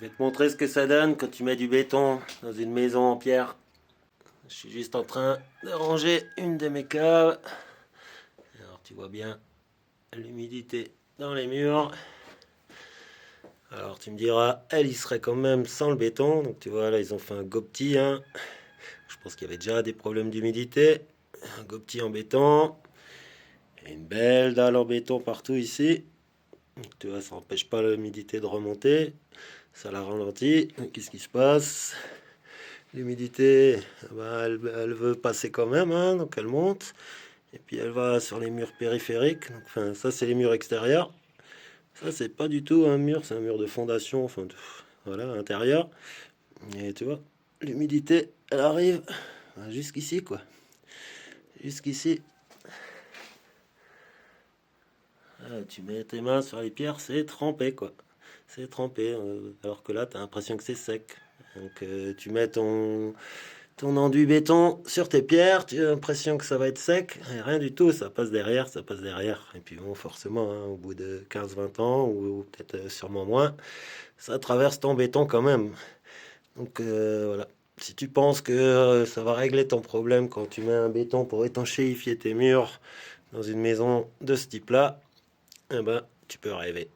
Je vais te montrer ce que ça donne quand tu mets du béton dans une maison en pierre. Je suis juste en train de ranger une de mes caves. Alors tu vois bien l'humidité dans les murs. Alors tu me diras, elle y serait quand même sans le béton. Donc tu vois là ils ont fait un gopti. Hein. Je pense qu'il y avait déjà des problèmes d'humidité. Un gopti en béton. Et une belle dalle en béton partout ici. Donc, tu vois ça n'empêche pas l'humidité de remonter. Ça la ralentit. Qu'est-ce qui se passe? L'humidité, bah, elle veut passer quand même, hein, donc elle monte. Et puis elle va sur les murs périphériques. Donc, enfin, ça, c'est les murs extérieurs. Ça, c'est pas du tout un mur, c'est un mur de fondation, enfin, voilà, intérieur. Et tu vois, l'humidité, elle arrive jusqu'ici, quoi. Jusqu'ici. Ah, tu mets tes mains sur les pierres, c'est trempé, quoi. C'est trempé, alors que là, tu as l'impression que c'est sec. Donc, tu mets ton enduit béton sur tes pierres, tu as l'impression que ça va être sec, et rien du tout, ça passe derrière, ça passe derrière. Et puis bon, forcément, hein, au bout de 15-20 ans, ou peut-être sûrement moins, ça traverse ton béton quand même. Donc voilà, si tu penses que ça va régler ton problème quand tu mets un béton pour étanchéifier tes murs dans une maison de ce type-là, eh ben, tu peux rêver.